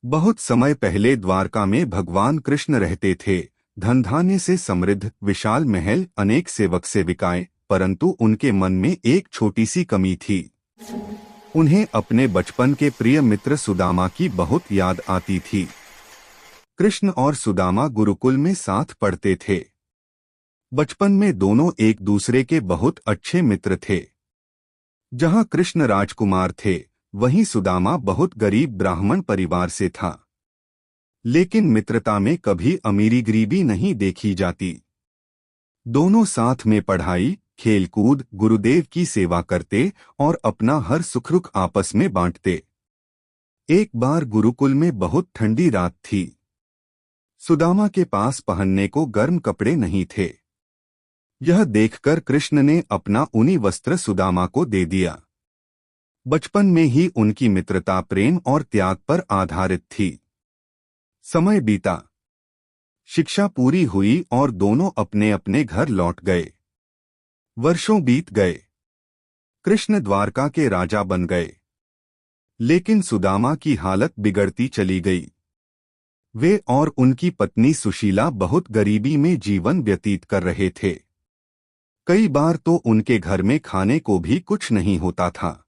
बहुत समय पहले द्वारका में भगवान कृष्ण रहते थे। धन धान्य से समृद्ध विशाल महल, अनेक सेवक सेविकाएं, परंतु उनके मन में एक छोटी सी कमी थी। उन्हें अपने बचपन के प्रिय मित्र सुदामा की बहुत याद आती थी। कृष्ण और सुदामा गुरुकुल में साथ पढ़ते थे। बचपन में दोनों एक दूसरे के बहुत अच्छे मित्र थे। जहां कृष्ण राजकुमार थे, वहीं सुदामा बहुत गरीब ब्राह्मण परिवार से था। लेकिन मित्रता में कभी अमीरी गरीबी नहीं देखी जाती। दोनों साथ में पढ़ाई, खेलकूद, गुरुदेव की सेवा करते और अपना हर सुख दुख आपस में बांटते। एक बार गुरुकुल में बहुत ठंडी रात थी। सुदामा के पास पहनने को गर्म कपड़े नहीं थे। यह देखकर कृष्ण ने अपना ऊनी वस्त्र सुदामा को दे दिया। बचपन में ही उनकी मित्रता प्रेम और त्याग पर आधारित थी। समय बीता, शिक्षा पूरी हुई और दोनों अपने अपने घर लौट गए। वर्षों बीत गए। कृष्ण द्वारका के राजा बन गए, लेकिन सुदामा की हालत बिगड़ती चली गई। वे और उनकी पत्नी सुशीला बहुत गरीबी में जीवन व्यतीत कर रहे थे। कई बार तो उनके घर में खाने को भी कुछ नहीं होता था।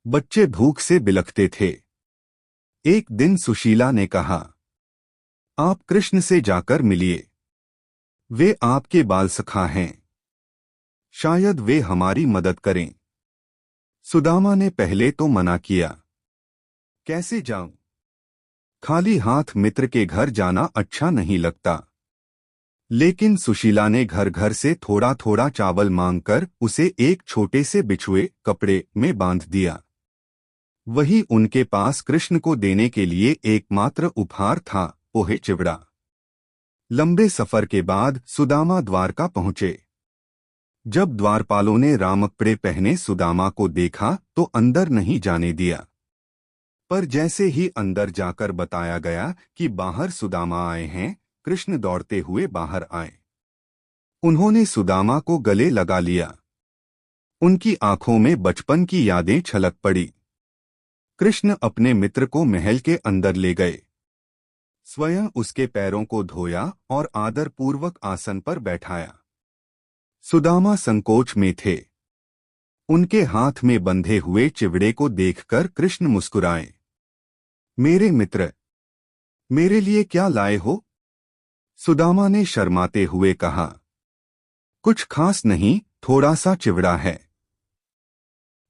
बच्चे भूख से बिलखते थे। एक दिन सुशीला ने कहा, आप कृष्ण से जाकर मिलिए। वे आपके बाल सखा हैं। शायद वे हमारी मदद करें। सुदामा ने पहले तो मना किया। कैसे जाऊं? खाली हाथ मित्र के घर जाना अच्छा नहीं लगता। लेकिन सुशीला ने घर घर से थोड़ा थोड़ा चावल मांगकर उसे एक छोटे से बिछुए कपड़े में बांध दिया। वही उनके पास कृष्ण को देने के लिए एकमात्र उपहार था, पोहे चिवड़ा। लंबे सफर के बाद सुदामा द्वारका पहुंचे। जब द्वारपालों ने रामकपड़े पहने सुदामा को देखा तो अंदर नहीं जाने दिया। पर जैसे ही अंदर जाकर बताया गया कि बाहर सुदामा आए हैं, कृष्ण दौड़ते हुए बाहर आए। उन्होंने सुदामा को गले लगा लिया। उनकी आंखों में बचपन की यादें छलक पड़ी। कृष्ण अपने मित्र को महल के अंदर ले गए। स्वयं उसके पैरों को धोया और आदरपूर्वक आसन पर बैठाया। सुदामा संकोच में थे। उनके हाथ में बंधे हुए चिवड़े को देखकर कृष्ण मुस्कुराए। मेरे मित्र, मेरे लिए क्या लाए हो? सुदामा ने शर्माते हुए कहा। कुछ खास नहीं, थोड़ा सा चिवड़ा है।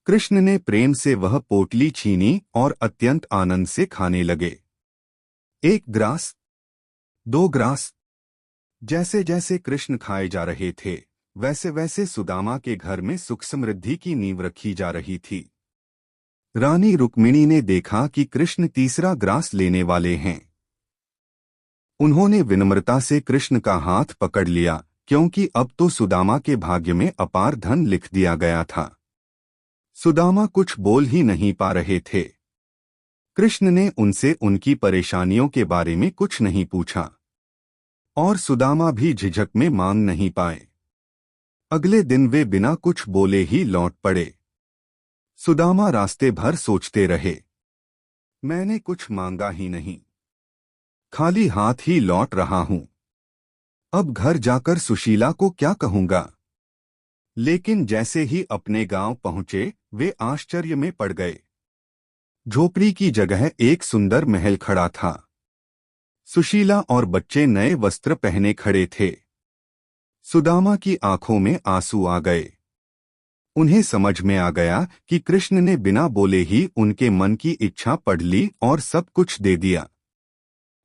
कृष्ण ने प्रेम से वह पोटली छीनी और अत्यंत आनंद से खाने लगे। एक ग्रास, दो ग्रास। जैसे जैसे कृष्ण खाए जा रहे थे, वैसे वैसे सुदामा के घर में सुख समृद्धि की नींव रखी जा रही थी। रानी रुक्मिणी ने देखा कि कृष्ण तीसरा ग्रास लेने वाले हैं। उन्होंने विनम्रता से कृष्ण का हाथ पकड़ लिया, क्योंकि अब तो सुदामा के भाग्य में अपार धन लिख दिया गया था। सुदामा कुछ बोल ही नहीं पा रहे थे। कृष्ण ने उनसे उनकी परेशानियों के बारे में कुछ नहीं पूछा, और सुदामा भी झिझक में मांग नहीं पाए। अगले दिन वे बिना कुछ बोले ही लौट पड़े। सुदामा रास्ते भर सोचते रहे, मैंने कुछ मांगा ही नहीं, खाली हाथ ही लौट रहा हूं। अब घर जाकर सुशीला को क्या कहूंगा? लेकिन जैसे ही अपने गांव पहुंचे, वे आश्चर्य में पड़ गए। झोपड़ी की जगह एक सुंदर महल खड़ा था। सुशीला और बच्चे नए वस्त्र पहने खड़े थे। सुदामा की आंखों में आंसू आ गए। उन्हें समझ में आ गया कि कृष्ण ने बिना बोले ही उनके मन की इच्छा पढ़ ली और सब कुछ दे दिया।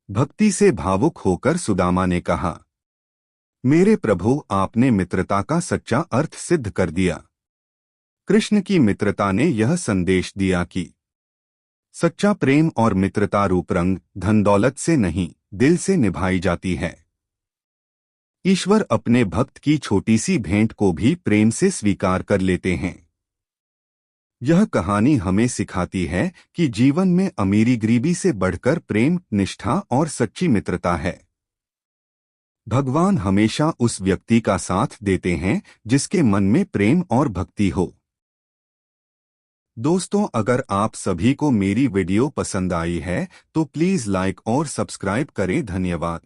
भक्ति से भावुक होकर सुदामा ने कहा, मेरे प्रभु, आपने मित्रता का सच्चा अर्थ सिद्ध कर दिया। कृष्ण की मित्रता ने यह संदेश दिया कि सच्चा प्रेम और मित्रता रूप रंग धन दौलत से नहीं, दिल से निभाई जाती है। ईश्वर अपने भक्त की छोटी सी भेंट को भी प्रेम से स्वीकार कर लेते हैं। यह कहानी हमें सिखाती है कि जीवन में अमीरी गरीबी से बढ़कर प्रेम, निष्ठा और सच्ची मित्रता है। भगवान हमेशा उस व्यक्ति का साथ देते हैं जिसके मन में प्रेम और भक्ति हो। दोस्तों, अगर आप सभी को मेरी वीडियो पसंद आई है तो प्लीज लाइक और सब्सक्राइब करें। धन्यवाद।